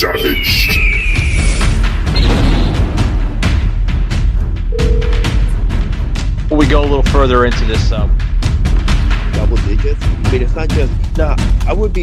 Savaged. We go a little further into this double digits. I mean, it's not just I would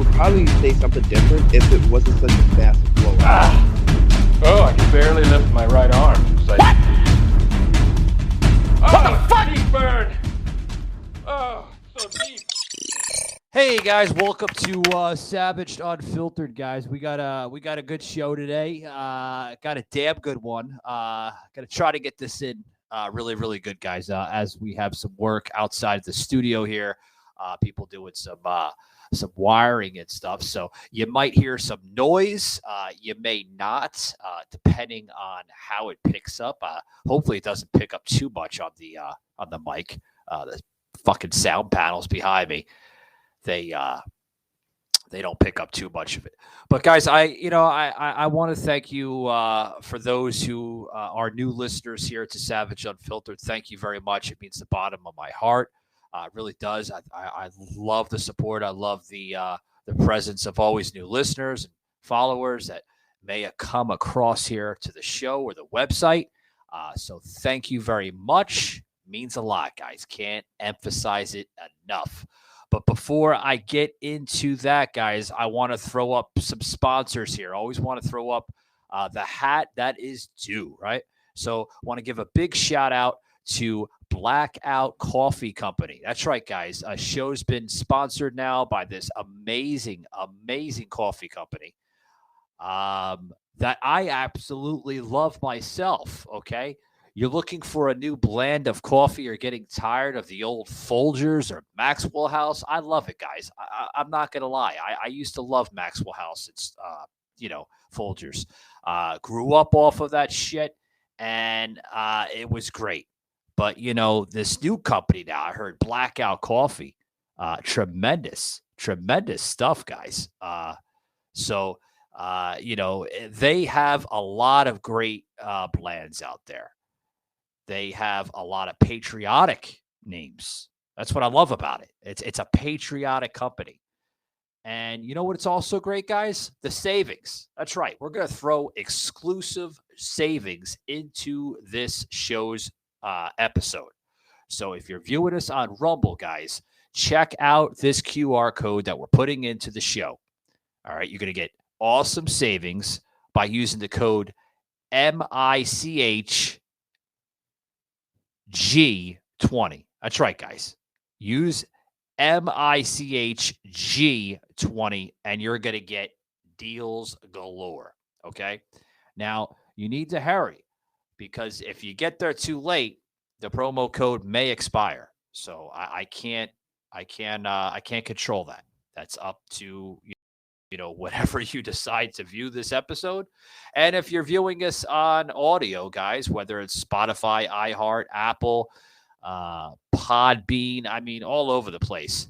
probably say something different if it wasn't such a massive blowout. Oh, I can barely lift my right arm. It's like, What? Oh, What the fuck? Deep burn. Oh, so deep. Hey guys, welcome to Savaged Unfiltered, guys. We got a good show today. Got a damn good one. Gonna try to get this in really good, guys. As we have some work outside the studio here, people doing some wiring and stuff. So you might hear some noise. You may not, depending on how it picks up. Hopefully, it doesn't pick up too much on the mic. The fucking sound panels behind me. They don't pick up too much of it. But guys, I want to thank you for those who are new listeners here to Savage Unfiltered. Thank you very much. It means the bottom of my heart. It really does. I love the support. I love the presence of always new listeners and followers that may have come across here to the show or the website. So thank you very much. It means a lot, guys. Can't emphasize it enough. But before I get into that, guys, I want to throw up some sponsors here. I always want to throw up the hat that is due, right? So I want to give a big shout out to Blackout Coffee Company. That's right, guys. A show's been sponsored now by this amazing coffee company that I absolutely love myself, okay? You're looking for a new blend of coffee or getting tired of the old Folgers or Maxwell House. I love it, guys. I'm not going to lie. I used to love Maxwell House. It's, Folgers. Grew up off of that shit, and it was great. But, this new company now, I heard Blackout Coffee. Tremendous stuff, guys. They have a lot of great blends out there. They have a lot of patriotic names. That's what I love about it. It's a patriotic company. And you know what? It's also great, guys? The savings. That's right. We're going to throw exclusive savings into this show's episode. So if you're viewing us on Rumble, guys, check out this QR code that we're putting into the show. All right. You're going to get awesome savings by using the code MICH G20. That's right, guys. Use MICHG20 and you're going to get deals galore. Okay. Now, you need to hurry because if you get there too late, the promo code may expire. So I can't control that. That's up to whatever you decide to view this episode. And if you're viewing us on audio, guys, whether it's Spotify, iHeart, Apple, Podbean, I mean, all over the place.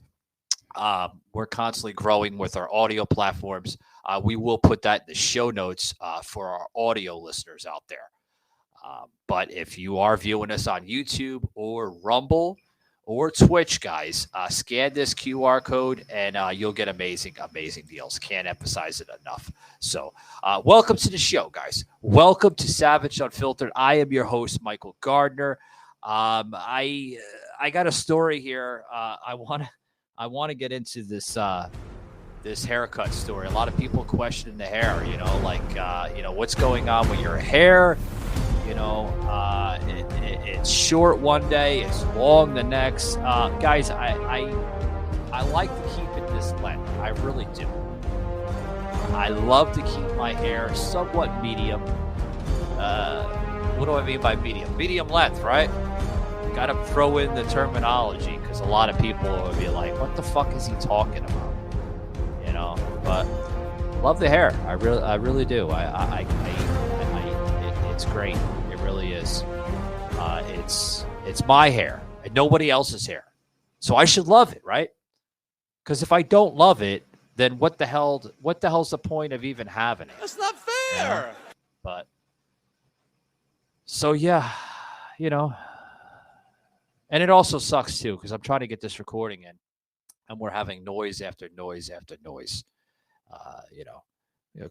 We're constantly growing with our audio platforms. We will put that in the show notes for our audio listeners out there. But if you are viewing us on YouTube or Rumble or Twitch, guys, scan this QR code and you'll get amazing deals. Can't emphasize it enough. So welcome to the show, guys. Welcome to Savage Unfiltered. I am your host, Michael Gardner. I got a story here. I want to get into this this haircut story. A lot of people question the hair, what's going on with your hair? It's short one day, it's long the next. Guys, I like to keep it this length. I really do. I love to keep my hair somewhat medium. What do I mean by medium? Medium length, right? Got to throw in the terminology because a lot of people will be like, what the fuck is he talking about? But love the hair. I really do. It's great. It really is. It's my hair and nobody else's hair. So I should love it, right? Because if I don't love it, then what the hell's the point of even having it? That's not fair. But so yeah, and it also sucks too because I'm trying to get this recording in, and we're having noise after noise after noise.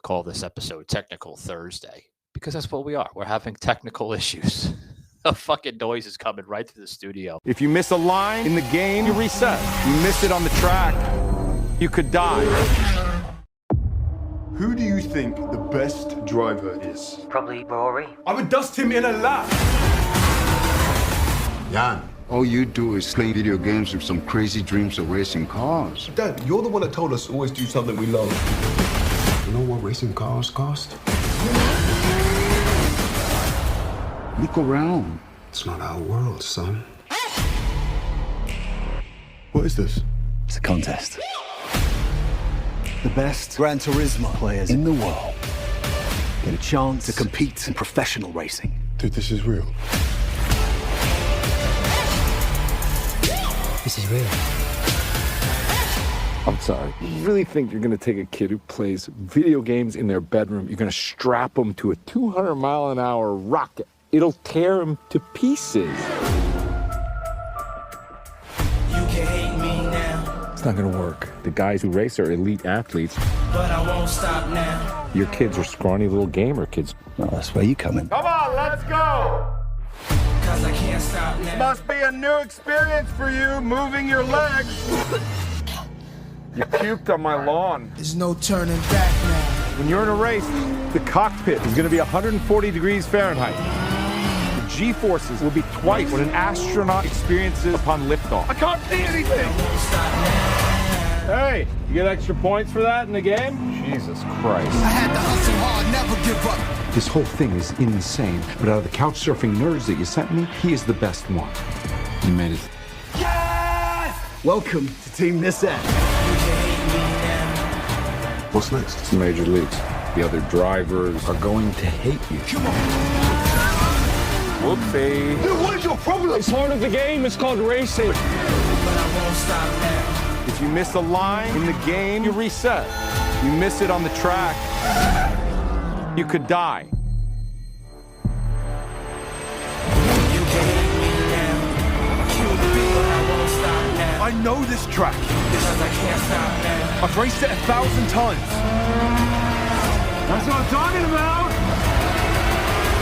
call this episode Technical Thursday because that's what we are. We're having technical issues. The fucking noise is coming right through the studio. If you miss a line in the game, you reset. You miss it on the track, you could die. Who do you think the best driver is? Probably Rory. I would dust him in a lap. Jan, all you do is play video games with some crazy dreams of racing cars. Dad, you're the one that told us to always do something we love. You know what racing cars cost? Look around. It's not our world, son. What is this? It's a contest. The best Gran Turismo players in the world get a chance to compete in professional racing. Dude, this is real. This is real. I'm sorry. You really think you're going to take a kid who plays video games in their bedroom, you're going to strap him to a 200-mile-an-hour rocket? It'll tear him to pieces. You can hate me now. It's not going to work. The guys who race are elite athletes. But I won't stop now. Your kids are scrawny little gamer kids. Well, that's where you come in. Come on, let's go! Cause I can't stop now. Must be a new experience for you, moving your legs. You puked on my lawn. There's no turning back now. When you're in a race, the cockpit is going to be 140 degrees Fahrenheit. The G-forces will be twice what an astronaut experiences upon liftoff. I can't see anything! Hey, you get extra points for that in the game? Jesus Christ. I had to hustle hard, never give up. This whole thing is insane, but out of the couch surfing nerds that you sent me, he is the best one. You made it. Yes! Welcome to Team This End. What's next? It's major leagues. The other drivers are going to hate you. Come on. Whoopsie. Dude, what is your problem? It's part of the game. It's called racing. But I won't stop now. If you miss a line in the game, you reset. You miss it on the track, you could die. You can hate me now. QB, but I won't stop now. I know this track. Because I can't stop now. I've raced it 1,000 times. That's what I'm talking about.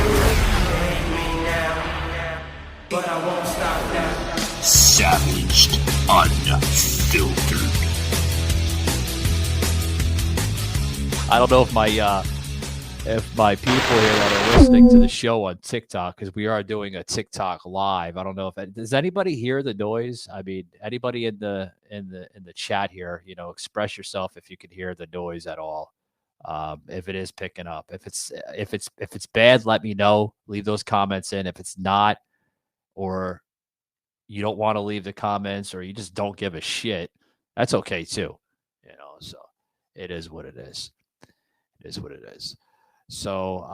You can hate me now. But I won't stop now. Savaged, unfiltered. I don't know if my people here that are listening to the show on TikTok, because we are doing a TikTok live. I don't know if does anybody hear the noise? I mean, anybody in the chat here, express yourself if you can hear the noise at all. If it is picking up, if it's bad, let me know. Leave those comments in. If it's not, or you don't want to leave the comments, or you just don't give a shit, that's okay too. So it is what it is. It is what it is. So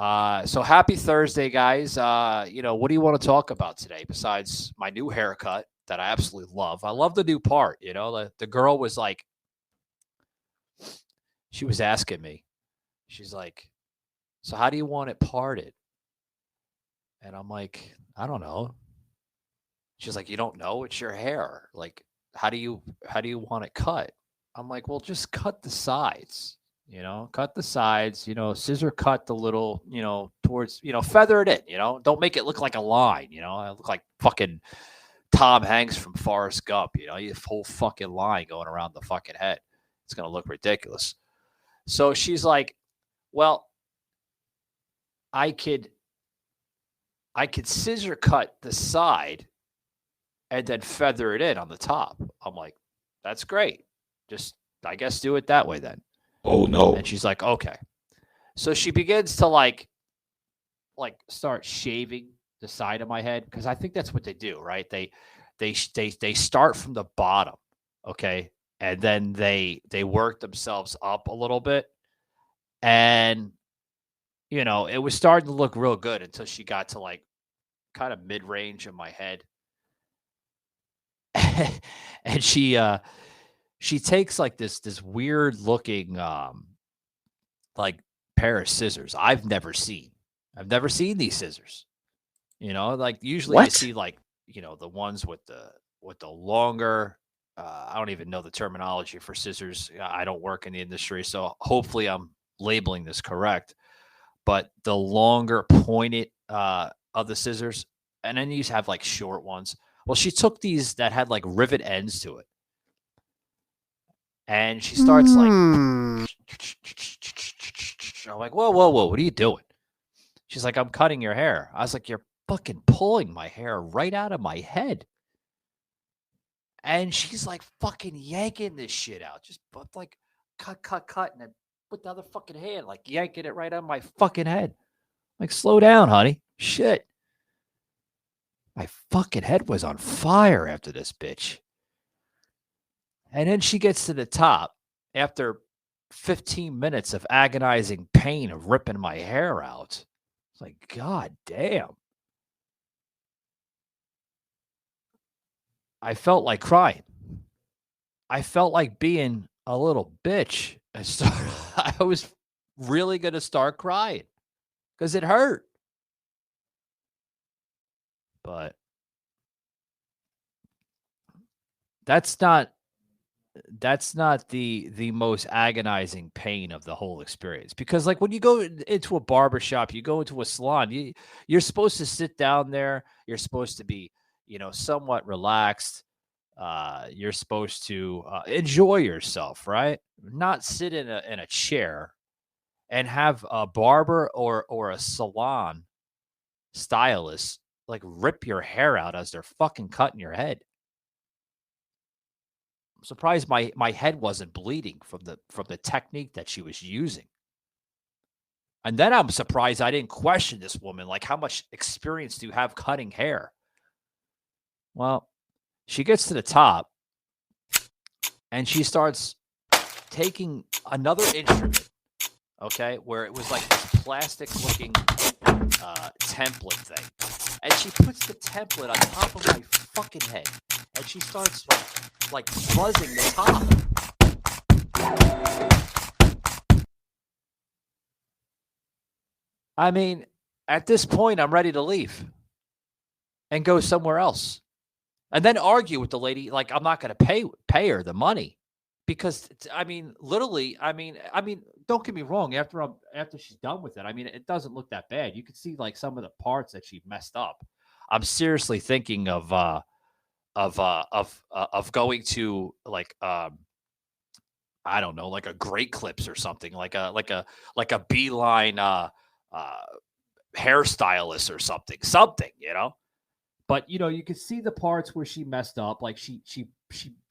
happy Thursday, guys. What do you want to talk about today besides my new haircut that I absolutely love? I love the new part. The girl was like, she was asking me, she's like, so how do you want it parted? And I'm like, I don't know. She's like, you don't know? It's your hair. Like, how do you want it cut? I'm like, well, just cut the sides. Cut the sides, scissor cut the little, towards, feather it in, don't make it look like a line, I look like fucking Tom Hanks from Forrest Gump, you have a whole fucking line going around the fucking head. It's going to look ridiculous. So she's like, well, I could scissor cut the side and then feather it in on the top. I'm like, that's great. Just, I guess, do it that way then. Oh, no. And she's like, okay. So she begins to like start shaving the side of my head, because I think that's what they do, right? They start from the bottom, okay, and then they work themselves up a little bit, and it was starting to look real good until she got to like kind of mid-range of my head, and she takes like this weird looking like pair of scissors I've never seen these scissors. Like usually I see like, the ones with the longer, I don't even know the terminology for scissors. I don't work in the industry, so hopefully I'm labeling this correct, but the longer pointed of the scissors, and then you have like short ones. Well, she took these that had like rivet ends to it, and she starts like, I'm like, whoa, what are you doing? She's like, I'm cutting your hair. I was like, you're fucking pulling my hair right out of my head. And she's like fucking yanking this shit out. Just like cut. And then with the other fucking hand, like yanking it right out of my fucking head. Like, slow down, honey. Shit. My fucking head was on fire after this bitch. And then she gets to the top after 15 minutes of agonizing pain of ripping my hair out. It's like, God damn. I felt like crying. I felt like being a little bitch. I was really going to start crying because it hurt. But that's not the most agonizing pain of the whole experience, because like when you go into a barbershop, you go into a salon, you're supposed to sit down there, you're supposed to be, somewhat relaxed, you're supposed to enjoy yourself, right? Not sit in a chair and have a barber or a salon stylist like rip your hair out as they're fucking cutting your head. I'm surprised my head wasn't bleeding from the technique that she was using. And then I'm surprised I didn't question this woman, like, how much experience do you have cutting hair? Well, she gets to the top and she starts taking another instrument, okay, where it was like this plastic looking template thing. And she puts the template on top of my fucking head. And she starts like buzzing the top. I mean, at this point, I'm ready to leave and go somewhere else. And then argue with the lady like I'm not going to pay her the money. Because, I mean, literally, I mean, don't get me wrong. After she's done with it, I mean, it doesn't look that bad. You can see like some of the parts that she messed up. I'm seriously thinking of going to like I don't know, like a Great Clips or something, like a Beeline hairstylist or something, But you can see the parts where she messed up, like she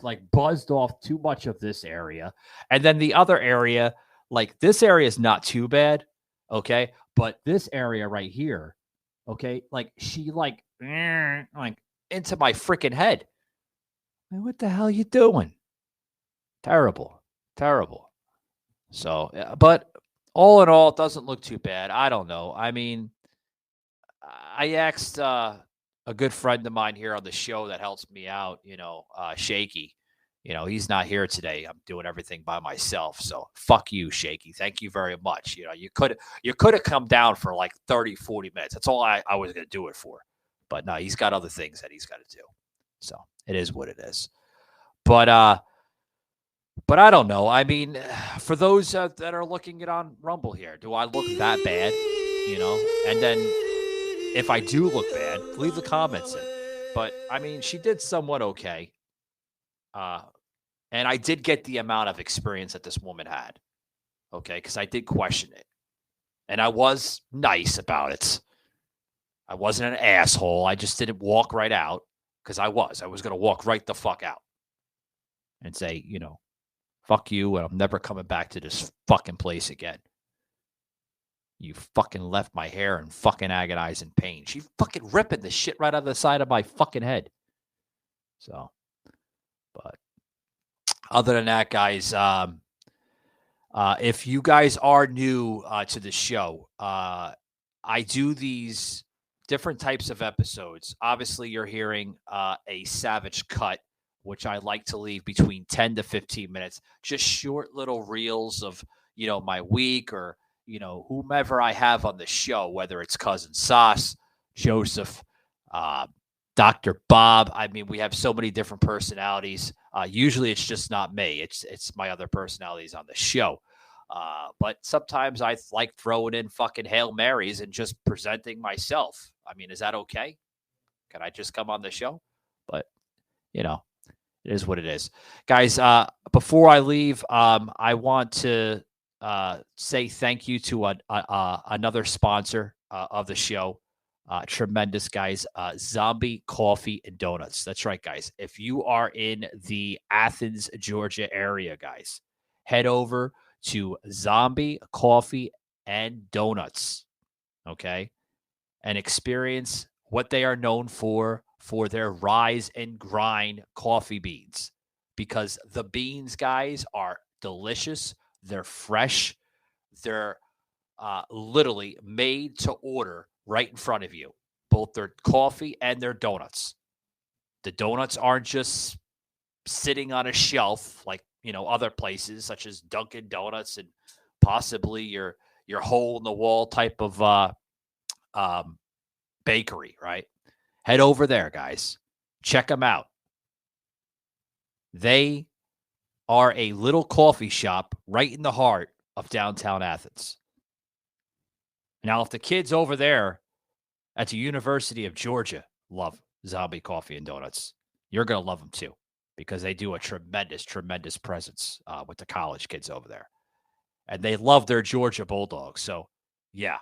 like buzzed off too much of this area, and then the other area, like this area is not too bad, okay, but this area right here, okay, like she like into my freaking head. Like, what the hell are you doing? Terrible. So, but all in all, it doesn't look too bad. I don't know. I mean, I asked a good friend of mine here on the show that helps me out, Shaky. He's not here today. I'm doing everything by myself. So fuck you, Shaky. Thank you very much. You could have come down for like 30, 40 minutes. That's all I was going to do it for. But no, he's got other things that he's got to do. So it is what it is. But I don't know. I mean, for those that are looking at on Rumble here, do I look that bad? And then if I do look bad, leave the comments in. But I mean, she did somewhat okay. And I did get the amount of experience that this woman had. Okay, because I did question it. And I was nice about it. I wasn't an asshole. I just didn't walk right out because I was going to walk right the fuck out and say, fuck you, and I'm never coming back to this fucking place again. You fucking left my hair in fucking agonizing pain. She fucking ripping the shit right out of the side of my fucking head. So, but other than that, guys, if you guys are new to the show, I do these different types of episodes. Obviously, you're hearing a Savage cut, which I like to leave between 10 to 15 minutes. Just short little reels of, my week or, whomever I have on the show, whether it's Cousin Sauce, Joseph, Dr. Bob. I mean, we have so many different personalities. Usually it's just not me. It's my other personalities on the show. But sometimes I like throwing in fucking Hail Marys and just presenting myself. I mean, is that okay? Can I just come on the show? But, it is what it is. Guys, before I leave, I want to say thank you to another sponsor of the show. Tremendous, guys. Zombie Coffee and Donuts. That's right, guys. If you are in the Athens, Georgia area, guys, head over to Zombie Coffee and Donuts, okay, and experience what they are known for their rise and grind coffee beans. Because the beans, guys, are delicious. They're fresh. They're literally made to order right in front of you, both their coffee and their donuts. The donuts aren't just sitting on a shelf like, other places such as Dunkin' Donuts and possibly your hole in the wall type of bakery, right? Head over there, guys. Check them out. They are a little coffee shop right in the heart of downtown Athens. Now, if the kids over there at the University of Georgia love Zombie Coffee and Donuts, you're going to love them too, because they do a tremendous, tremendous presence with the college kids over there. And they love their Georgia Bulldogs. So, yeah,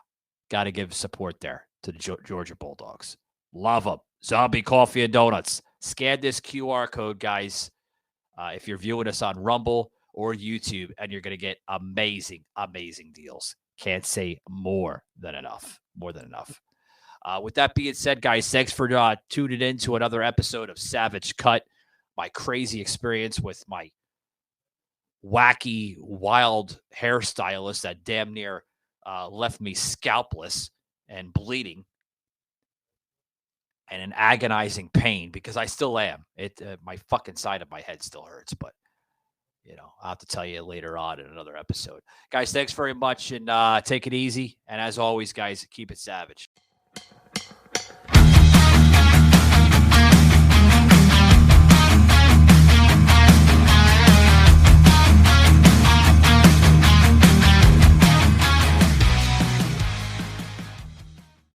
got to give support there to the Georgia Bulldogs. Love them. Zombie Coffee and Donuts. Scan this QR code, guys, if you're viewing us on Rumble or YouTube, and you're going to get amazing, amazing deals. Can't say more than enough. More than enough. With that being said, guys, thanks for tuning in to another episode of Savage Cut. My crazy experience with my wacky, wild hairstylist that damn near left me scalpless and bleeding and in agonizing pain, because I still am. My fucking side of my head still hurts, but I'll have to tell you later on in another episode. Guys, thanks very much, and take it easy. And as always, guys, keep it savage.